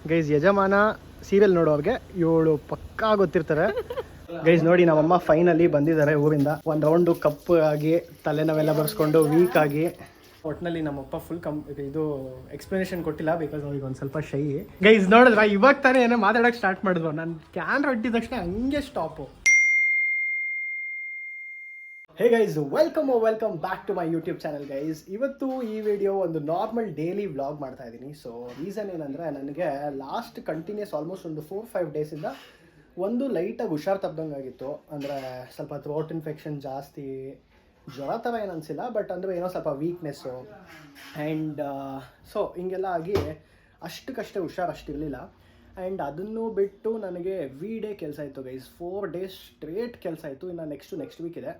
Guys ಯಜಮಾನ serial ನೋಡೋರಿಗೆ ಇವಳು ಪಕ್ಕಾ ಗೊತ್ತಿರ್ತಾರೆ. ಗೈಸ್ ನೋಡಿ ನಮ್ಮಮ್ಮ ಫೈನಲಿ ಬಂದಿದ್ದಾರೆ ಊರಿಂದ. ಒಂದು ರೌಂಡು ಕಪ್ ಆಗಿ ತಲೆನೋವೆಲ್ಲ ಬರ್ಸ್ಕೊಂಡು ವೀಕ್ ಆಗಿ. ಒಟ್ಟಿನಲ್ಲಿ ನಮ್ಮಪ್ಪ ಫುಲ್ ಇದು ಎಕ್ಸ್ಪ್ಲನೇಷನ್ ಕೊಟ್ಟಿಲ್ಲ ಬಿಕಾಸ್ ಅವ್ರಿಗೆ ಒಂದು ಸ್ವಲ್ಪ ಶೈ. ಗೈಸ್ ನೋಡಿದ್ರ ಇವಾಗ ತಾನೇ ಏನೋ ಮಾತಾಡೋಕೆ ಸ್ಟಾರ್ಟ್ ಮಾಡಿದ್ವು. ನಾನು ಕ್ಯಾಮ್ರಾ ಇಟ್ಟಿದ ತಕ್ಷಣ ಹಂಗೆ stop. Hey guys welcome back to my YouTube channel guys. ಇವತ್ತು ಈ ವಿಡಿಯೋ ಒಂದು ನಾರ್ಮಲ್ ಡೈಲಿ ವ್ಲಾಗ್ ಮಾಡ್ತಾ ಇದ್ದೀನಿ. ಸೊ ರೀಸನ್ ಏನಂದರೆ ನನಗೆ ಲಾಸ್ಟ್ ಕಂಟಿನ್ಯೂಸ್ ಆಲ್ಮೋಸ್ಟ್ ಒಂದು 4-5 ಡೇಸಿಂದ ಒಂದು ಲೈಟಾಗಿ ಹುಷಾರು ತಪ್ಪದಂಗೆ ಆಗಿತ್ತು. ಅಂದರೆ ಸ್ವಲ್ಪ ಥ್ರೋಟ್ ಇನ್ಫೆಕ್ಷನ್ ಜಾಸ್ತಿ, ಜ್ವರ ಥರ ಏನು ಅನಿಸಿಲ್ಲ, ಬಟ್ ಅಂದರೆ ಏನೋ ಸ್ವಲ್ಪ ವೀಕ್ನೆಸ್ಸು ಆ್ಯಂಡ್ ಸೊ ಹಿಂಗೆಲ್ಲ ಆಗಿ ಅಷ್ಟಕ್ಕಷ್ಟೇ ಹುಷಾರು ಅಷ್ಟಿರಲಿಲ್ಲ. ಆ್ಯಂಡ್ ಅದನ್ನು ಬಿಟ್ಟು ನನಗೆ ಎವ್ರಿ ಡೇ ಕೆಲಸ ಇತ್ತು ಗೈಸ್. 4 ಡೇಸ್ ಸ್ಟ್ರೇಟ್ ಕೆಲಸ ಇತ್ತು. ಇನ್ನು ನೆಕ್ಸ್ಟ್ ವೀಕ್ ಇದೆ.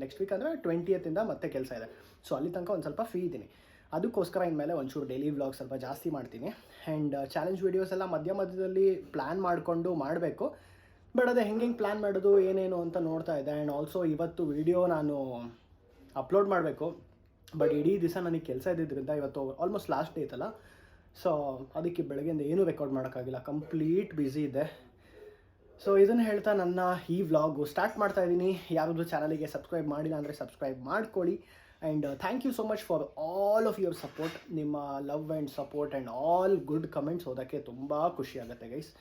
ನೆಕ್ಸ್ಟ್ ವೀಕ್ ಅಂದರೆ 20th ಮತ್ತೆ ಕೆಲಸ ಇದೆ. ಸೊ ಅಲ್ಲಿ ತನಕ ಒಂದು ಸ್ವಲ್ಪ ಫ್ರೀ ಇದ್ದೀನಿ. ಅದಕ್ಕೋಸ್ಕರ ಇನ್ಮೇಲೆ ಒಂಚೂರು ಡೈಲಿ ವ್ಲಾಗ್ ಸ್ವಲ್ಪ ಜಾಸ್ತಿ ಮಾಡ್ತೀನಿ. ಆ್ಯಂಡ್ ಚಾಲೆಂಜ್ ವೀಡಿಯೋಸ್ ಎಲ್ಲ ಮಧ್ಯದಲ್ಲಿ ಪ್ಲ್ಯಾನ್ ಮಾಡಿಕೊಂಡು ಮಾಡಬೇಕು. ಬಟ್ ಅದೇ ಹೆಂಗೆ ಪ್ಲ್ಯಾನ್ ಮಾಡೋದು ಏನೇನು ಅಂತ ನೋಡ್ತಾ ಇದ್ದೆ. ಆ್ಯಂಡ್ ಆಲ್ಸೋ ಇವತ್ತು ವೀಡಿಯೋ ನಾನು ಅಪ್ಲೋಡ್ ಮಾಡಬೇಕು, ಬಟ್ ಇಡೀ ದಿವಸ ನನಗೆ ಕೆಲಸ ಇದ್ದಿದ್ದರಿಂದ ಇವತ್ತು ಆಲ್ಮೋಸ್ಟ್ ಲಾಸ್ಟ್ ಡೇ ಇತ್ತಲ್ಲ. ಸೊ ಅದಕ್ಕೆ ಬೆಳಗ್ಗೆಯಿಂದ ಏನೂ ರೆಕಾರ್ಡ್ ಮಾಡೋಕ್ಕಾಗಿಲ್ಲ, ಕಂಪ್ಲೀಟ್ ಬ್ಯುಸಿ ಇದೆ. ಸೊ ಇದನ್ನು ಹೇಳ್ತಾ ನನ್ನ ಈ ವ್ಲಾಗು ಸ್ಟಾರ್ಟ್ ಮಾಡ್ತಾ ಇದ್ದೀನಿ. ಯಾರಾದರೂ ಚಾನಲಿಗೆ ಸಬ್ಸ್ಕ್ರೈಬ್ ಮಾಡಿಲ್ಲ ಅಂದರೆ ಸಬ್ಸ್ಕ್ರೈಬ್ ಮಾಡ್ಕೊಳ್ಳಿ. And thank you so much for all of your support. ನಿಮ್ಮ love and support and all good comments ಓದೋಕ್ಕೆ ತುಂಬ ಖುಷಿ ಆಗುತ್ತೆ ಗೈಸ್.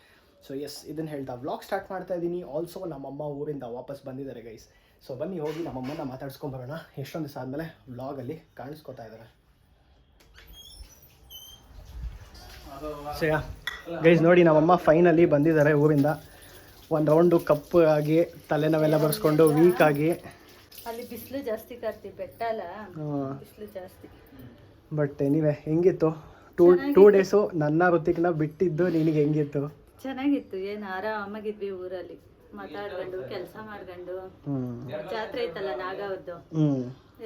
ಸೊ ಎಸ್, ಇದನ್ನು ಹೇಳ್ತಾ ವ್ಲಾಗ್ ಸ್ಟಾರ್ಟ್ ಮಾಡ್ತಾ ಇದ್ದೀನಿ. ಆಲ್ಸೋ ನಮ್ಮಮ್ಮ ಊರಿಂದ ವಾಪಸ್ ಬಂದಿದ್ದಾರೆ ಗೈಸ್. ಸೊ ಬನ್ನಿ ಹೋಗಿ ನಮ್ಮಮ್ಮನ ಮಾತಾಡ್ಸ್ಕೊಂಬರೋಣ. ಎಷ್ಟೊಂದು ದಿವಸ ಆದಮೇಲೆ ವ್ಲಾಗಲ್ಲಿ ಕಾಣಿಸ್ಕೊತಾ ಇದ್ದಾರೆ. ಸರಿಯಾ ಗೈಸ್ ನೋಡಿ ನಮ್ಮಮ್ಮ ಫೈನಲಿ ಬಂದಿದ್ದಾರೆ ಊರಿಂದ. ಒಂದು ರೌಂಡು ಕಪ್ ಆಗಿ ತಲೆನೋವೆಲ್ಲ ಬರ್ಸ್ಕೊಂಡು ವೀಕ್ ಆಗಿ. ಅಲ್ಲಿ ಬಿಸಿಲು ಜಾಸ್ತಿ ಕಾರ್ತಿ, ಬೆಟ್ಟ ಅಲ್ಲ, ಬಿಸಿಲು ಜಾಸ್ತಿ. ಬಟ್ ಎನಿವೆ ಹೆಂಗಿತ್ತು ಟೂ ಡೇಸು ನನ್ನ ಋತಿಕ್ನ ಬಿಟ್ಟಿದ್ದು ನಿನಗೆ ಹೆಂಗಿತ್ತು? ಚೆನ್ನಾಗಿತ್ತು. ಏನು ಆರಾಮಾಗಿದ್ವಿ ಊರಲ್ಲಿ, ಮಾತಾಡ್ಕೊಂಡು ಕೆಲಸ ಮಾಡ್ಕೊಂಡು. ಜಾತ್ರೆ ಐತಲ್ಲ ನಾಗಾವದ್ದು,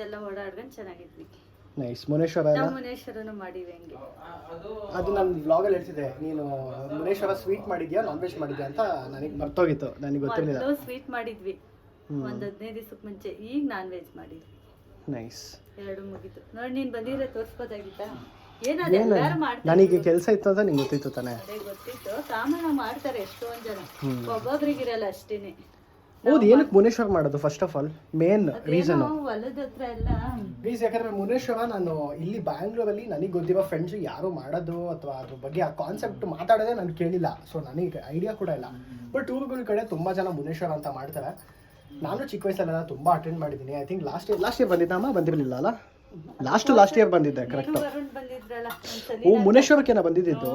ಎಲ್ಲ ಓಡಾಡ್ಕೊಂಡು ಚೆನ್ನಾಗಿದ್ವಿ. ನೈಸ್. ಮುನೇಶ್ವರನು ಮಾಡಿವಿ ಹಂಗೆ. ಅದು ನಾನು ವ್ಲಾಗಲ್ಲಿ ಹೇಳ್ತಿದ್ದೆ, ನೀನು ಮುನೇಶ್ವರ ಸ್ವೀಟ್ ಮಾಡಿದ್ಯಾ ನಾನ್ ವೆಜ್ ಮಾಡಿದ್ಯಾ ಅಂತ ನನಗೆ ಮರ್ತೋಗಿತ್ತು, ನನಗೆ ಗೊತ್ತಿರಲಿಲ್ಲ. ಸ್ವೀಟ್ ಮಾಡಿದ್ವಿ ಒಂದು 15 ದಿವಸಕ್ಕೆ ಮುಂಚೆ. ಈಗ ನಾನ್ ವೆಜ್ ಮಾಡಿದ್ವಿ. ನೈಸ್. 2 ಮುಗೀತು ನೋಡಿ. ನೀನ್ ಬಂದಿದ್ರೆ ತೋರಿಸ್ಬೋದಾಗಿತ್ತಾ? ನನಗೆ ಕೆಲಸ ಇತ್ತು ಅಂತ ನಿಂಗೆ ಗೊತ್ತಿತ್ತು ತಾನೆ? ಅದೇ ಗೊತ್ತಿತ್ತು. ಸಾಮಾನ್ಯ ಮಾಡ್ತಾರೆ ಎಷ್ಟೊಂದ್ ಜನ, ಒಬ್ಬೊಬ್ರಿಗಿರಲ್ಲ ಅಷ್ಟೇನೆ. ಹೌದು, ಏನಕ್ಕೆ ಮುನೇಶ್ವರ ಮಾಡೋದು? First of all main reason ಹೊಲದ ಹತ್ರ ಎಲ್ಲ ಪ್ಲೀಸ್. ಯಾಕಂದ್ರೆ ಮುನೇಶ್ವರ ನಾನು ಇಲ್ಲಿ ಬ್ಯಾಂಗ್ಳೂರಲ್ಲಿ ನನಗೆ ಗೊತ್ತಿರೋ ಫ್ರೆಂಡ್ಸ್ ಯಾರು ಮಾಡೋದು ಅಥವಾ ಅದ್ರ ಬಗ್ಗೆ ಆ ಕಾನ್ಸೆಪ್ಟ್ ಮಾತಾಡೋದೇ ನಾನು ಕೇಳಿಲ್ಲ. ಸೊ ನನಗೆ ಐಡಿಯಾ ಕೂಡ ಇಲ್ಲ. ಬಟ್ ಊರುಗಳ ಕಡೆ ತುಂಬ ಜನ ಮುನೇಶ್ವರ ಅಂತ ಮಾಡ್ತಾರೆ. ನಾನು ಚಿಕ್ಕ ವಯಸ್ಸಲ್ಲೆಲ್ಲ ತುಂಬ ಅಟೆಂಡ್ ಮಾಡಿದ್ದೀನಿ. ಐ ಥಿಂಕ್ ಲಾಸ್ಟ್ ಇಯರ್ ಬಂದಿದ್ದಮ್ಮ, ಬಂದಿರಲಿಲ್ಲ ಅಲ್ಲ? ಲಾಸ್ಟ್ ಇಯರ್ ಬಂದಿದ್ದೆ ಕರೆಕ್ಟ್. ಓ, ಮುನೇಶ್ವರಕ್ಕೇನ ಬಂದಿದ್ದು?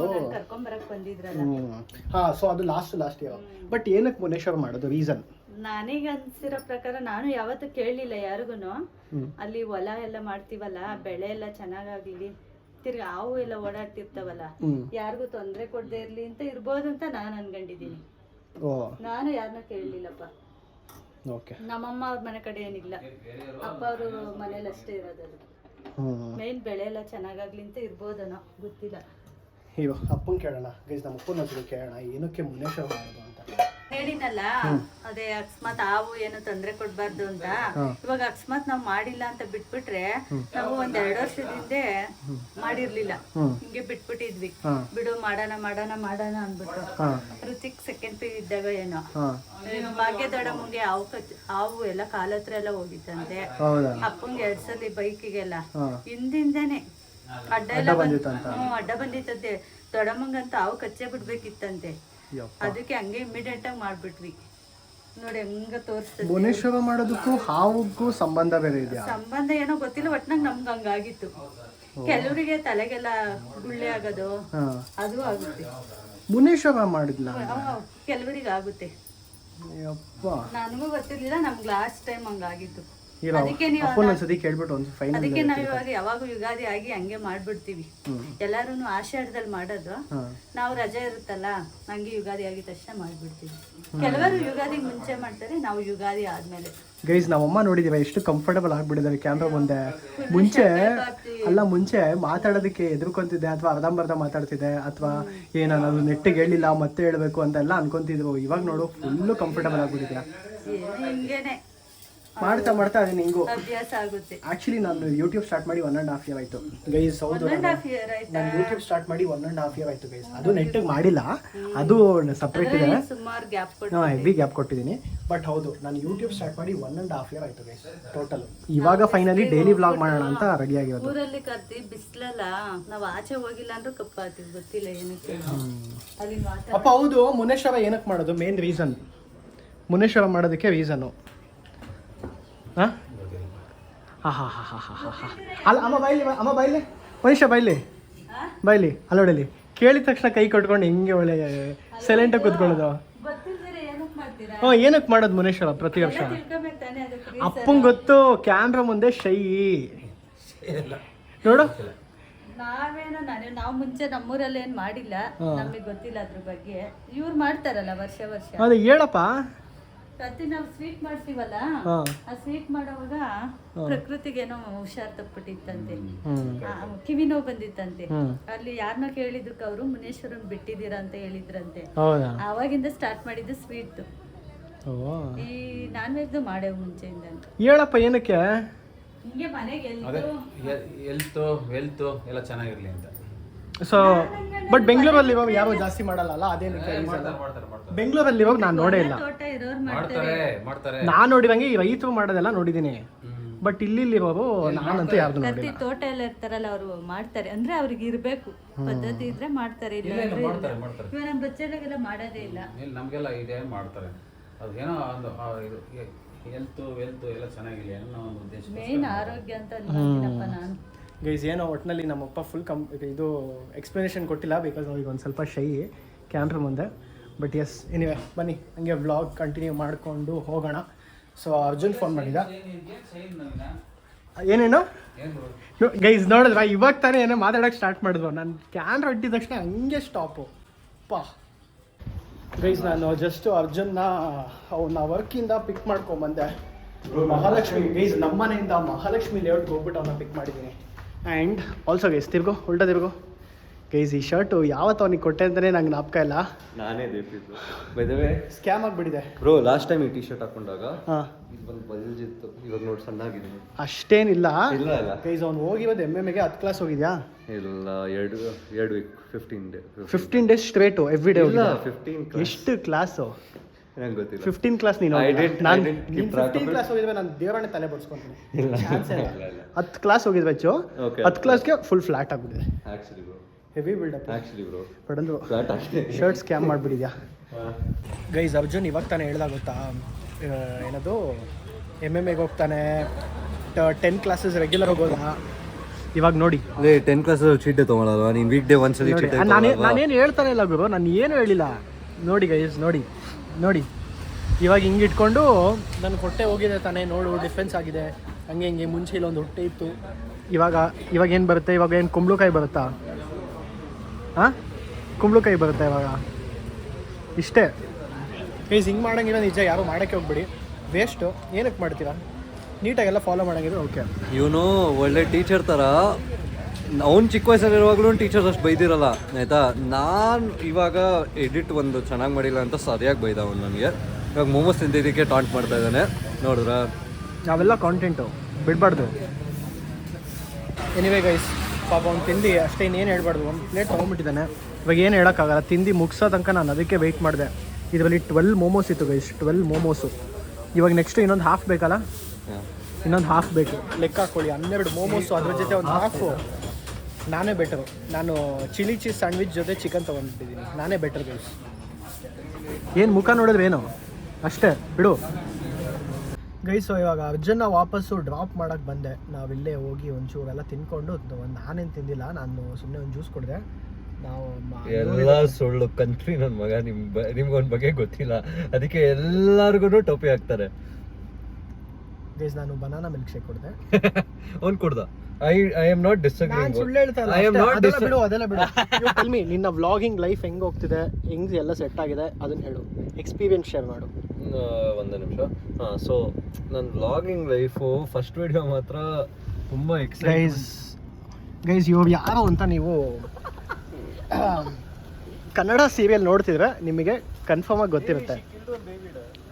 ಹಾಂ. ಸೊ ಅದು ಲಾಸ್ಟ್ ಇಯರ್. ಬಟ್ ಏನಕ್ಕೆ ಮುನೇಶ್ವರ ಮಾಡೋದು ರೀಸನ್? ನನಗೆ ಅನ್ಸಿರೋ ಪ್ರಕಾರ, ನಾನು ಯಾವತ್ತೂ ಕೇಳಲಿಲ್ಲ ಯಾರಿಗೂನು. ಅಲ್ಲಿ ಹೊಲ ಎಲ್ಲ ಮಾಡ್ತೀವಲ್ಲ, ಬೆಳೆ ಎಲ್ಲ ಚೆನ್ನಾಗಾಗ್ಲಿ, ತಿರ್ಗಿ ಹಾವು ಎಲ್ಲ ಓಡಾಡ್ತಿರ್ತಾವಲ್ಲ, ಯಾರಿಗೂ ತೊಂದರೆ ಕೊಡದೇ ಇರ್ಲಿ ಅಂತ ಇರ್ಬೋದು ಅಂತ ನಾನು ಅನ್ಕೊಂಡಿದ್ದೀನಿ. ನಾನು ಯಾರನ್ನ ಕೇಳಲಿಲ್ಲಪ್ಪ. ನಮ್ಮಮ್ಮ ಅವ್ರ ಮನೆ ಕಡೆ ಏನಿಲ್ಲ, ಅಪ್ಪ ಅವರು ಮನೇಲಿ ಅಷ್ಟೇ ಇರೋದು. ಮೇನ್ ಬೆಳೆ ಎಲ್ಲ ಚೆನ್ನಾಗಾಗ್ಲಿ ಅಂತ ಇರ್ಬೋದನೋ, ಗೊತ್ತಿಲ್ಲ. ಅಯ್ಯೋ, ಅಪ್ಪನ್ ಕೇಳೋಣ ಗೈಸ್, ನಮ್ಮ ಅಪ್ಪನ ಹತ್ರ ಕೇಳೋಣ ಏನಕ್ಕೆ ಮುನೇಶ್ವರ ಮಾಡೋದು ಅಂತ. ಹೇಳಿನಲ್ಲ, ಅದೇ ಅಕಸ್ಮಾತ್ ಹಾವು ಏನು ತೊಂದ್ರೆ ಕೊಡ್ಬಾರ್ದು ಅಂತ. ಇವಾಗ ಅಕಸ್ಮಾತ್ ನಾವ್ ಮಾಡಿಲ್ಲ ಅಂತ ಬಿಟ್ಬಿಟ್ರೆ, ನಾವು 1-2 ವರ್ಷದಿಂದ ಮಾಡಿರ್ಲಿಲ್ಲ, ಹಿಂಗೆ ಬಿಟ್ಬಿಟ್ಟಿದ್ವಿ. ಬಿಡು ಮಾಡೋಣ ಅನ್ಬಿಟ್ಟು. ಋತಿಕ್ ಸೆಕೆಂಡ್ ಪಿ ಇದ್ದಾಗ ಏನೋ ಭಾಗ್ಯದೊಡಮ್ಮಂಗೆ ಹಾವು ಎಲ್ಲ ಕಾಲ ಹತ್ರ ಎಲ್ಲ ಹೋಗಿತ್ತಂತೆ. ಅಪ್ಪಂಗೆ 2 ಸಲ ಬೈಕಿಗೆಲ್ಲ ಹಿಂದಿಂದೇನೆ ಅಡ್ಡ ಬಂದಿತ್ತಂತೆ. ದೊಡಮ್ಮಂಗಂತ ಹಾವು ಕಚ್ಚೆ ಬಿಡ್ಬೇಕಿತ್ತಂತೆ. ಅದಕ್ಕೆ ಹಂಗೆ ಇಮಿಡಿಯೇಟ್ ಆಗಿ ಮಾಡ್ಬಿಟ್ವಿ. ನೋಡಿ ಹಂಗ ತೋರಿಸ್ತದೆ. ಮುನೇಶ್ವರ ಮಾಡೋದಕ್ಕೂ ಹಾವುಗೂ ಸಂಬಂಧ ಬೇರೆ ಇದೆಯಾ? ಸಂಬಂಧ ಏನೋ ಗೊತ್ತಿಲ್ಲ, ಒಟ್ನಾಗ ನಮ್ಗೆ ಹಂಗಾಗಿತ್ತು. ಕೆಲವರಿಗೆ ತಲೆಗೆಲ್ಲ ಗುಳ್ಳೆ ಆಗೋದು ಅದು ಆಗುತ್ತೆ. ಮುನೇಶ್ವರ ಮಾಡಿದ್ಲ ಕೆಲವರಿಗೆ ಆಗುತ್ತೆ. ನನಗೂ ಗೊತ್ತಿರ್ಲಿಲ್ಲ, ನಮ್ಗೆ ಲಾಸ್ಟ್ ಟೈಮ್ ಹಂಗಾಗಿತ್ತು. ಅದಕ್ಕೆ ನಾವ್ ಇವಾಗ ಯಾವಾಗ ಯುಗಾದಿ ಆಗಿ ಹಂಗೆ ಮಾಡ್ಬಿಡ್ತೀವಿ. ಎಲ್ಲಾರು ಆಷಾಢದಲ್ಲಿ ಮಾಡೋದು, ನಾವು ರಜೆ ಇರುತ್ತಲ್ಲ ಹಂಗೆ ಯುಗಾದಿ ಆಗಿದ ತಕ್ಷಣ ಮಾಡ್ಬಿಡ್ತೀವಿ. ಕೆಲವರು ಯುಗಾದಿ ಮುಂಚೆ ಮಾಡ್ತಾರೆ, ನಾವು ಯುಗಾದಿ ಆದ್ಮೇಲೆ. ಗೈಸ್ ನಮ್ಮಮ್ಮ ನೋಡಿದೀವ ಎಷ್ಟು ಕಂಫರ್ಟಬಲ್ ಆಗ್ಬಿಟ್ಟಿದ್ದಾರೆ ಕ್ಯಾಮ್ರಾ ಮುಂದೆ. ಮುಂಚೆ ಮಾತಾಡೋದಕ್ಕೆ ಎದುರ್ಕೊಂತಿದ್ದೆ, ಅಥವಾ ಅರ್ಧಂಬರ್ಧ ಮಾತಾಡ್ತಿದ್ದೆ, ಅಥವಾ ನಾನು ನೆಟ್ಟಿಗೆ ಹೇಳಿಲ್ಲ ಮತ್ತೆ ಹೇಳ್ಬೇಕು ಅಂತೆಲ್ಲ ಅನ್ಕೊಂತಿದ್ರು. ಇವಾಗ ನೋಡು ಫುಲ್ಲು ಕಂಫರ್ಟಬಲ್ ಆಗ್ಬಿಟ್ಟಿದ್ಯಾ. ಹಿಂಗೇನೆ ಮಾಡ್ತಾ ಮಾಡ್ತಾ ಅದನ್ನ ಹಿಂಗು ಅಭ್ಯಾಸ ಆಗುತ್ತೆ. ಆಕ್ಚುಲಿ ನಾನು ಯೂಟ್ಯೂಬ್ ಸ್ಟಾರ್ಟ್ ಮಾಡಿ 1.5 year ಆಯ್ತು ಗೈಸ್. ಹೌದು, 1.5 year ಆಯ್ತಾ? ನಾನು ಯೂಟ್ಯೂಬ್ ಸ್ಟಾರ್ಟ್ ಮಾಡಿ 1.5 year ಆಯ್ತು ಗೈಸ್. ಅದು ನೆಟ್ಟಿಗೆ ಮಾಡಿಲ್ಲ, ಅದು ಸಪ್ರೇಟ್ ಇದೆ, ಸುಮಾರು ಗ್ಯಾಪ್ ಹೆವಿ ಗ್ಯಾಪ್ ಕೊಟ್ಟಿದ್ದೀನಿ. ಬಟ್ ಹೌದು, ನಾನು ಯೂಟ್ಯೂಬ್ ಸ್ಟಾರ್ಟ್ ಮಾಡಿ 1.5 year ಆಯ್ತು ಗೈಸ್ ಟೋಟಲ್. ಇವಾಗ ಫೈನಲಿ ಡೈಲಿ ವ್ಲಾಗ್ ಮಾಡೋಣ ಅಂತ ರೆಡಿ ಆಗಿರೋದು. ಊರಲ್ಲಿ ಕರ್ತಿ ಬಿಸ್ಲಲ್ಲ, ನಾವ್ ಆಚೆ ಹೋಗಿಲ್ಲ ಅಂದ್ರೆ ಕಪ್ಪಾತೀವಿ, ಗೊತ್ತಿಲ್ಲ ಏನಕ್ಕೆ. ಅಲ್ಲಿನ ವಾತಾವರಣ ಅಪ್ಪ ಹೌದು, ಮುನೇಶ್ವರ ಏನಕ್ಕೆ ಮಾಡೋದು? ಮೇನ್ ರೀಸನ್ ಮುನೇಶ್ವರ ಮಾಡೋದಕ್ಕೆ ರೀಸನ್ನು ಹಾಂ ಅಲ್ಲ ಅಮ್ಮ ಬೈಲಿ, ಅಮ್ಮ ಬೈಲಿ, ಮನುಷ್ಯ ಬೈಲಿ ಬೈಲಿ ಅಲ್ಲೋಡಲಿ. ಕೇಳಿದ ತಕ್ಷಣ ಕೈ ಕಟ್ಕೊಂಡು ಹೆಂಗೆ ಒಳ್ಳೆ ಸೈಲೆಂಟಾಗಿ ಕೂತ್ಕೊಳ್ಳೋದು. ಗೊತ್ತಿಲ್ದಿರ ಏನಕ್ಕೆ ಮಾಡ್ತೀರಾ? ಹ್ಞೂ, ಏನಕ್ಕೆ ಮಾಡೋದು ಮುನೇಶ್ವರ ಪ್ರತಿ ವರ್ಷ? ತಿಳ್ಕೊಬೇಕು ತಾನೇ ಅದಕ್ಕೆ. ಅಪ್ಪಂಗೆ ಗೊತ್ತು, ಕ್ಯಾಮ್ರಾ ಮುಂದೆ ಶೈ ನೋಡು. ನಾವು ಮುಂಚೆ ನಮ್ಮೂರಲ್ಲಿ ಏನ್ ಮಾಡಿಲ್ಲ, ನಮಗೆ ಗೊತ್ತಿಲ್ಲ ಅದ್ರ ಬಗ್ಗೆ. ಇವ್ರು ಮಾಡ್ತಾರಲ್ಲ ವರ್ಷ ವರ್ಷ. ಅದೇ ಹೇಳಪ್ಪ. ಪ್ರತಿ ನಾವು ಸ್ವೀಟ್ ಮಾಡ್ತೀವಲ್ಲ, ಆ ಸ್ವೀಟ್ ಮಾಡೋವಾಗ ಪ್ರಕೃತಿಗೆ ಏನೋ ಹುಷಾರ್ ತಪ್ಪಿಟ್ಟಿತ್ತಂತೆ, ಕಿವಿ ನೋವು ಬಂದಿತ್ತಂತೆ. ಅಲ್ಲಿ ಯಾರನ್ನ ಕೇಳಿದಕ್ಕೆ ಅವರು ಮುನೇಶ್ವರನ್ ಬಿಟ್ಟಿದ್ದೀರಾ ಅಂತ ಹೇಳಿದ್ರಂತೆ. ಆವಾಗಿಂದ ಸ್ಟಾರ್ಟ್ ಮಾಡಿದ್ದು ಸ್ವೀಟ್. ಈ ನಾನ್ ವೆಜ್ ಮಾಡೇ ಮುಂಚೆಯಿಂದ. ಹೇಳಪ್ಪ ಏನಕ್ಕೆ? ಹಿಂಗೆ ಮನೆಗೆ ಹೆಲ್ತ್ ಎಲ್ಲ ಚೆನ್ನಾಗಿರ್ಲಿ ಅಂತ. ಸೊ ಬಟ್ ಬೆಂಗಳೂರಲ್ಲಿ ಇವಾಗ ಯಾರು ಜಾಸ್ತಿ ಮಾಡಲ್ಲ, ಅದೇನಕ್ಕೆ? ಬೆಂಗಳೂರಲ್ಲಿ ಇವಾಗ ನಾನು ನೋಡೇ ಇಲ್ಲ. ತೋಟ ಇರೋರು ಮಾಡ್ತಾರೆ. ಮಾಡ್ತಾರೆ. ನಾನು ನೋಡಿದಂಗೆ ಈ ರೈತರು ಮಾಡೋದೆಲ್ಲ ನೋಡಿದ್ದೀನಿ, ಬಟ್ ಇಲ್ಲಿರೋರು ನಾನಂತೂ ಯಾರ್ದು ಪ್ರತಿ ನೋಡಿಲ್ಲ. ತೋಟ ಎಲ್ಲ ಇರ್ತಾರಲ್ಲ, ಅವರು ಮಾಡ್ತಾರೆ. ಅಂದ್ರೆ ಅವ್ರಿಗೆ ಇರ್ಬೇಕು ಪದ್ಧತಿ ಇದ್ರೆ ಮಾಡ್ತಾರೆ, ಇಲ್ಲ ಅಂದ್ರೆ ಇಲ್ಲ. ಇವಾಗ ನಮ್ಮ ಬಚ್ಚೆಲ್ಲ ಮಾಡೋದೇ ಇಲ್ಲ. ನಮ್ಗೆಲ್ಲ ಇದೆ ಮಾಡ್ತಾರೆ. ಅದು ಏನೋ ಒಂದು ಹೆಲ್ತ್ ಎಲ್ಲ ಚೆನ್ನಾಗಿಲ್ಲ ಅನ್ನೋ ಒಂದು ಉದ್ದೇಶ. ಮೇನ್ ಆರೋಗ್ಯ ಅಂತ ಅಂತೀನಪ್ಪ ನಾನು. ಗೈಸ್ ಏನೋ ಒಟ್ಟಿನಲ್ಲಿ ನಮ್ಮಪ್ಪ ಫುಲ್ ಇದು ಎಕ್ಸ್ಪ್ಲನೇಷನ್ ಕೊಟ್ಟಿಲ್ಲ, ಬಿಕಾಸ್ ಅವ್ರಿಗೆ ಒಂದು ಸ್ವಲ್ಪ ಶೈ ಕ್ಯಾಮ್ರಾ ಮುಂದೆ. ಬಟ್ ಎಸ್, ಎನಿವೆ ಬನ್ನಿ ಹಂಗೆ ವ್ಲಾಗ್ ಕಂಟಿನ್ಯೂ ಮಾಡಿಕೊಂಡು ಹೋಗೋಣ. ಸೊ ಅರ್ಜುನ್ ಫೋನ್ ಮಾಡಿದ. ಏನೇನು ಗೈಸ್ ನೋಡಿದ್ರ, ಇವಾಗ ತಾನೇ ಏನೋ ಮಾತಾಡೋಕ್ಕೆ ಸ್ಟಾರ್ಟ್ ಮಾಡಿದ್ವು. ನಾನು ಕ್ಯಾಮ್ರಾ ಇಟ್ಟಿದ ತಕ್ಷಣ ಹಂಗೆ ಸ್ಟಾಪು ಪಾ. ಗೈಸ್ ನಾನು ಜಸ್ಟ್ ಅರ್ಜುನ್ನ ಅವನ ವರ್ಕಿಂದ ಪಿಕ್ ಮಾಡ್ಕೊಂಬಂದೆ. ಮಹಾಲಕ್ಷ್ಮಿ ಗೈಸ್, ನಮ್ಮನೆಯಿಂದ ಮಹಾಲಕ್ಷ್ಮಿ ಲೇಔಟ್ಗೆ ಹೋಗ್ಬಿಟ್ಟು ಅವನ್ನ ಪಿಕ್ ಮಾಡಿದ್ದೀನಿ. ಆ್ಯಂಡ್ ಆಲ್ಸೋ ಗೈಸ್ ತಿರ್ಗೋ ಉಲ್ಟಾ ತಿರ್ಗೋ ಗೈಸ್, ಈ ಶರ್ಟು ಯಾವತ್ತು ಅವನಿಗೆ ಕೊಟ್ಟೆ ಅಂತಲೇ ನಂಗೆ ಜ್ಞಾಪಕ ಇಲ್ಲ. ನಾನೇ ದೇಪಿದ್ದು ಬೈದವೆ ಸ್ಕ್ಯಾಮ್ ಆಗಿಬಿಟ್ಟಿದೆ ಬ್ರೋ. ಲಾಸ್ಟ್ ಟೈಮ್ ಈ ಟಿ ಶರ್ಟ್ ಹಾಕೊಂಡಾಗ ಹಾಂ ಇದು ಬಂದು ಬಲ್ಜಿತ್ತು, ಇವಾಗ ನೋಡಿ ಸಣ್ಣಾಗಿದ್ದೀನಿ. ಅಷ್ಟೇನಿಲ್ಲ ಇಲ್ಲ ಇಲ್ಲ ಗೈಸ್, ಅವ್ನು ಹೋಗಿರೋದು MMA 10 ಕ್ಲಾಸ್ ಹೋಗಿದ್ಯಾ? ಇಲ್ಲ, ಎರಡು week 15 days straight every day ಹೋಗಿದ್ದ. 15 ಎಷ್ಟು ಕ್ಲಾಸು ನಂಗೆ ಗೊತ್ತಿಲ್ಲ. 15 ಕ್ಲಾಸ್ ನೀನು I didn't keep track of 15 it. Class ಹೋಗಿದ್ವೆ, ನಾನು ದೇವರನ್ನೇ ತಲೆ ಬಡ್ಸ್ಕೊಂತೀನಿ. ಇಲ್ಲ. 10 ಕ್ಲಾಸ್ ಹೋಗಿದ್ವೆ ಹೆಚ್ಚು. Okay. 10 ಕ್ಲಾಸ್ಗೆ ಫುಲ್ ಫ್ಲಾಟ್ ಆಗಿಬಿಟ್ಟಿದೆ. Actually bro, heavy buildup bro ಪಡೆದು ಫ್ಲಾಟ್ ಅಷ್ಟೇ. ಶರ್ಟ್ ಸ್ಕ್ಯಾಮ್ ಮಾಡಿಬಿಟ್ಟಿದ್ಯಾ ಗೈಸ್? ಅರ್ಜುನ್ ಇವಾಗ ತಾನೇ ಹೇಳ್ದಾಗ ಗೊತ್ತಾ, ಏನದು MMA ಹೋಗ್ತಾನೆ, 10 ಕ್ಲಾಸಸ್ ರೆಗ್ಯುಲರ್ ಹೋಗೋದ. ಇವಾಗ ನೋಡಿ ಅದೇ 10 ಕ್ಲಾಸ್ ಚೀಟೆ ತೊಗೊಳಲ್ವಾ ನೀನು? ವೀಕ್ ಡೇ ಒಂದ್ಸಲಿ ಚೀಟೆ ನಾನೇನು ಹೇಳ್ತಾನೆ ಇಲ್ಲ ಗುರು, ನಾನು ಏನು ಹೇಳಿಲ್ಲ. ನೋಡಿ ಗೈಸ್, ನೋಡಿ ಇವಾಗ ಹಿಂಗೆ ಇಟ್ಕೊಂಡು ನನ್ನ ಹೊಟ್ಟೆ ಹೋಗಿದೆ ತಾನೇ, ನೋಡು ಡಿಫೆನ್ಸ್ ಆಗಿದೆ, ಹಂಗೆ ಹಿಂಗೆ. ಮುಂಚೆ ಇಲ್ಲೊಂದು ಹೊಟ್ಟೆ ಇತ್ತು, ಇವಾಗ ಏನು ಬರುತ್ತೆ? ಇವಾಗ ಏನು ಕುಂಬಳಕಾಯಿ ಬರುತ್ತಾ? ಹಾಂ, ಕುಂಬಳಕಾಯಿ ಬರುತ್ತೆ ಇವಾಗ. ಇಷ್ಟೇ ಗೈಸ್, ಹಿಂಗೆ ಮಾಡೋಂಗಿಲ್ಲ ನಿಜ. ಯಾರು ಮಾಡೋಕ್ಕೆ ಹೋಗ್ಬಿಡಿ, ವೇಸ್ಟು. ಏನಕ್ಕೆ ಮಾಡ್ತೀರಾ? ನೀಟಾಗೆಲ್ಲ ಫಾಲೋ ಮಾಡೋಂಗಿದ್ರೆ ಓಕೆ. ಇವನು ಒಳ್ಳೆ ಟೀಚರ್ ಥರ. ಅವ್ನು ಚಿಕ್ಕ ವಯಸ್ಸಲ್ಲಿರುವಾಗಲೂ ಟೀಚರ್ಸ್ ಅಷ್ಟು ಬೈದಿರಲ್ಲ ಆಯಿತಾ. ನಾನು ಇವಾಗ ಎಡಿಟ್ ಒಂದು ಚೆನ್ನಾಗಿ ಮಾಡಿಲ್ಲ ಅಂತ ಸರಿಯಾಗಿ ಬೈದ ಅವನು ನನಗೆ. ಇವಾಗ ಮೋಮೋಸ್ ತಿಂದಿದ್ದಕ್ಕೆ ಟಾಂಟ್ ಮಾಡ್ತಾ ಇದ್ದಾನೆ, ನೋಡಿದ್ರ? ನಾವೆಲ್ಲ ಕಾಂಟೆಂಟು ಬಿಡಬಾರ್ದು. ಎನಿವೇ ಗೈಸ್, ಪಾಪ ಅವ್ನು ತಿಂದು ಅಷ್ಟೇ, ಇನ್ನೇನು ಹೇಳ್ಬಾರ್ದು. ಒಂದು ಪ್ಲೇಟ್ ತೊಗೊಂಡ್ಬಿಟ್ಟಿದ್ದಾನೆ. ಇವಾಗ ಏನು ಹೇಳೋಕ್ಕಾಗಲ್ಲ, ತಿಂದು ಮುಗಿಸೋ ತನಕ ನಾನು ಅದಕ್ಕೆ ವೆಯ್ಟ್ ಮಾಡಿದೆ. ಇದರಲ್ಲಿ 12 ಮೋಮೋಸ್ ಇತ್ತು ಗೈಸ್, 12 ಮೋಮೋಸು. ಇವಾಗ ನೆಕ್ಸ್ಟು ಇನ್ನೊಂದು ಹಾಫ್ ಬೇಕಲ್ಲ, ಇನ್ನೊಂದು ಹಾಫ್ ಬೇಕು. ಲೆಕ್ಕ ಹಾಕ್ಕೊಳ್ಳಿ, 12 ಮೋಮೋಸು, ಅದ್ರ ಜೊತೆ ಒಂದು ಹಾಫು. ನಾನೇ ಬೆಟರು. ನಾನು ಚಿಲ್ಲಿ ಚೀಸ್ ಸ್ಯಾಂಡ್ವಿಚ್ ಜೊತೆ ಚಿಕನ್ ತೊಗೊಂಡಿದ್ದೀನಿ, ನಾನೇ ಬೆಟರ್ ಗೈಸ್. ಏನು ಮುಖ ನೋಡಿದ್ರೆ ಏನು ಅಷ್ಟೇ ಬಿಡು ಗೈಸ್. ಇವಾಗ ಅರ್ಜುನ್ನ ವಾಪಸ್ಸು ಡ್ರಾಪ್ ಮಾಡೋಕ್ಕೆ ಬಂದೆ. ನಾವಿಲ್ಲೇ ಹೋಗಿ ಒಂಚೂರೆಲ್ಲ ತಿನ್ಕೊಂಡು, ನಾನೇನು ತಿಂದಿಲ್ಲ, ನಾನು ಸುಮ್ಮನೆ ಒಂದು ಜ್ಯೂಸ್ ಕುಡಿದೆ. ನಾವು ಎಲ್ಲ ಸುಳ್ಳು ಕಂತ್ರಿ ನನ್ನ ಮಗ. ನಿಮ್ಗೊಂದು ಬಗ್ಗೆ ಗೊತ್ತಿಲ್ಲ, ಅದಕ್ಕೆ ಎಲ್ಲರಿಗೂ ಟೋಪಿ ಹಾಕ್ತಾರೆ. ಗೈಸ್ ನಾನು ಬನಾನಾ ಮಿಲ್ಕ್ ಶೇಕ್ ಕೊಡಿದೆ. ಅವ್ನು ಕುಡ್ದ. I am not disagreeing. ಸುಳ್ಳು ಹೇಳ್ತಾ ಇಲ್ಲ, ಅದೆಲ್ಲ ಬಿಡು. ಟೆಲ್ ಮೀ, ನಿನ್ನ ವ್ಲಾಗಿಂಗ್ ಲೈಫ್ ಹೆಂಗೆ ಹೋಗ್ತಿದೆ, ಹೆಂಗೆ ಎಲ್ಲ ಸೆಟ್ ಆಗಿದೆ, ಅದನ್ನ ಹೇಳು. ಎಕ್ಸ್ಪೀರಿಯನ್ಸ್ ಶೇರ್ ಮಾಡು. ಒಂದು ನಿಮಿಷ. ಹಾಂ, ಸೊ ನನ್ನ ವ್ಲಾಗಿಂಗ್ ಲೈಫು ಫಸ್ಟ್ ವಿಡಿಯೋ ಮಾತ್ರ ತುಂಬ ಗೈಸ್ ಇವಾಗ ಯಾರು ಅಂತ ನೀವು ಕನ್ನಡ ಸೀರಿಯಲ್ ನೋಡ್ತಿದ್ರೆ ನಿಮಗೆ ಕನ್ಫರ್ಮ್ ಆಗಿ ಗೊತ್ತಿರುತ್ತೆ.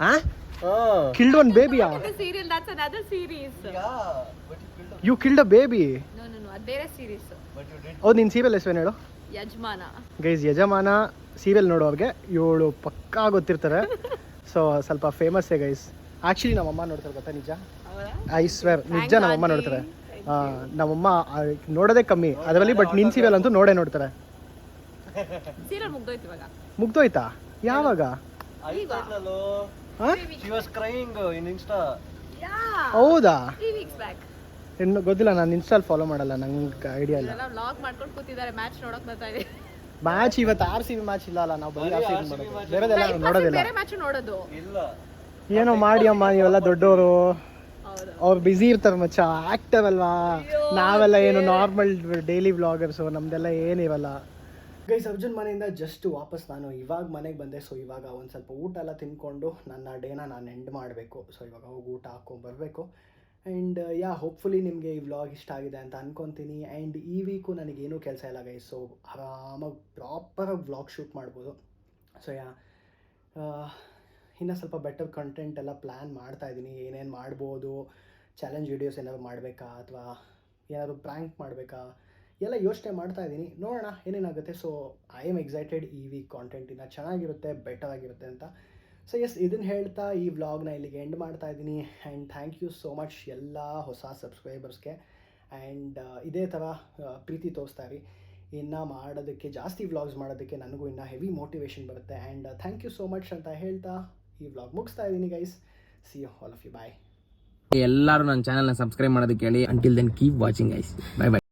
ಹಾಂ, Killed one baby? The serial, that's another series. You killed a baby? No, ಅದು ಬೇರೆ series. ಹೌದು, ನಿನ್ನ ಸೀರಿಯಲ್ ಹೆಸರೇನು ಹೇಳು? ಯಜಮಾನ. ಗೈಸ್, ಯಜಮಾನ ಸೀರಿಯಲ್ ನೋಡೋರಿಗೆ ಇವಳು ಪಕ್ಕಾ ಗೊತ್ತಿರ್ತಾರೆ. ಸೊ ಸ್ವಲ್ಪ ಫೇಮಸ್ಸೇ ಗೈಸ್. ಆ್ಯಕ್ಚುಲಿ ನಮ್ಮಮ್ಮ ನೋಡ್ತಾರೆ ಗೊತ್ತಾ, ನಿಜ ಐ ಸ್ವೇರ್, ನಿಜ ನಮ್ಮಮ್ಮ ನೋಡ್ತಾರೆ. ನಮ್ಮಮ್ಮ ನೋಡೋದೇ ಕಮ್ಮಿ ಅದರಲ್ಲಿ, ಬಟ್ ನಿನ್ನ ಸೀರಿಯಲ್ ಅಂತೂ ನೋಡ್ತಾರೆ. ಸೀರಿಯಲ್ ಮುಗ್ದೋಯ್ತು ಇವಾಗ. ಮುಗ್ದೋಯ್ತಾ? ಯಾವಾಗ? ಹೌದಾ? 3 weeks back. ಇನ್ನು ಗೊತ್ತಿಲ್ಲ, ನಾನು ಇನ್ಸ್ಟಾಲ್ ಫಾಲೋ ಮಾಡಲ್ಲ, ನಂಗೆ ಐಡಿಯಾ ಇಲ್ಲ. ಎಲ್ಲ ವ್ಲಾಗ್ ಮಾಡ್ಕೊಂಡು ಕೂತಿದ್ದಾರೆ, ಮ್ಯಾಚ್ ನೋಡಕ್ ಬರ್ತಾ ಇದೆ. ಮ್ಯಾಚ್ ಇವತ್ತು RCB ಮ್ಯಾಚ್ ಇಲ್ಲ ಅಲ್ಲ, ನಾವು ಬರೀ RCB ನೋಡೋದು, ಬೇರೆದೆಲ್ಲ ನೋಡೋದಿಲ್ಲ. ಬೇರೆ ಮ್ಯಾಚ್ ನೋಡೋದು ಏನೋ ಮಾಡಿ ಅಮ್ಮ, ನೀವೆಲ್ಲ ದೊಡ್ಡವರು, ಹೌದು. ಅವ್ರು ಬ್ಯುಸಿ ಇರ್ತಾರೆ ಮಚ್ಚ, ಆಕ್ಟರ್ ಅಲ್ವಾ. ನಾವೆಲ್ಲ ಏನು ನಾರ್ಮಲ್ ಡೈಲಿ ವ್ಲಾಗರ್ಸು, ನಮ್ದೆಲ್ಲ ಏನಿರಲ್ಲ. ಗೈಸ್, ಅರ್ಜುನ್ ಮನೆಯಿಂದ ಜಸ್ಟ್ ವಾಪಸ್ ನಾನು ಇವಾಗ ಮನೆಗೆ ಬಂದೆ. ಸೊ ಇವಾಗ ಒಂದು ಸ್ವಲ್ಪ ಊಟ ಎಲ್ಲ ತಿನ್ಕೊಂಡು ನನ್ನ ಡೇನ ನಾನು ಎಂಡ್ ಮಾಡಬೇಕು. ಸೊ ಇವಾಗ ಹೋಗಿ ಊಟ ಹಾಕ್ಕೊಂಬರ್ಬೇಕು. ಆ್ಯಂಡ್ ಹೋಪ್ಫುಲಿ ನಿಮಗೆ ಈ ವ್ಲಾಗ್ ಇಷ್ಟ ಆಗಿದೆ ಅಂತ ಅನ್ಕೊತೀನಿ. ಆ್ಯಂಡ್ ಈ ವೀಕು ನನಗೇನೂ ಕೆಲಸ ಇಲ್ಲ ಗೈಸ್, ಸೊ ಆರಾಮಾಗಿ ಪ್ರಾಪರಾಗಿ ವ್ಲಾಗ್ ಶೂಟ್ ಮಾಡ್ಬೋದು. ಸೊ ಇನ್ನೂ ಸ್ವಲ್ಪ ಬೆಟರ್ ಕಂಟೆಂಟ್ ಎಲ್ಲ ಪ್ಲ್ಯಾನ್ ಮಾಡ್ತಾಯಿದ್ದೀನಿ. ಏನೇನು ಮಾಡ್ಬೋದು, ಚಾಲೆಂಜ್ ವೀಡಿಯೋಸ್ ಏನಾದ್ರು ಮಾಡಬೇಕಾ ಅಥವಾ ಏನಾದರೂ ಪ್ರ್ಯಾಂಕ್ ಮಾಡಬೇಕಾ, ಎಲ್ಲ ಯೋಚನೆ ಮಾಡ್ತಾ ಇದ್ದೀನಿ. ನೋಡೋಣ ಏನೇನಾಗುತ್ತೆ. So I am excited. ಈ ವೀಕ್ ಕಾಂಟೆಂಟ್ ಇನ್ನೂ ಚೆನ್ನಾಗಿರುತ್ತೆ, ಬೆಟರ್ ಆಗಿರುತ್ತೆ ಅಂತ. ಸೊ ಇದನ್ನು ಹೇಳ್ತಾ ಈ ವ್ಲಾಗ್ನ ಇಲ್ಲಿಗೆ ಎಂಡ್ ಮಾಡ್ತಾ ಇದ್ದೀನಿ. And thank you so much ಎಲ್ಲ ಹೊಸ ಸಬ್ಸ್ಕ್ರೈಬರ್ಸ್ಗೆ. ಆ್ಯಂಡ್ ಇದೇ ಥರ ಪ್ರೀತಿ ತೋರಿಸ್ತಾ ಇರಿ. ಇನ್ನು ಮಾಡೋದಕ್ಕೆ, ಜಾಸ್ತಿ ವ್ಲಾಗ್ಸ್ ಮಾಡೋದಕ್ಕೆ ನನಗೂ ಇನ್ನೂ ಹೆವಿ ಮೋಟಿವೇಶನ್ ಬರುತ್ತೆ. And thank you so much ಅಂತ ಹೇಳ್ತಾ ಈ ವ್ಲಾಗ್ ಮುಗಿಸ್ತಾ ಇದ್ದೀನಿ guys. See you all of you, bye. ಎಲ್ಲರೂ ನನ್ನ ಚಾನಲ್ನ ಸಬ್ಸ್ಕ್ರೈಬ್ ಮಾಡೋದಕ್ಕೆ ಹೇಳಿ. Until then keep watching guys. Bye by.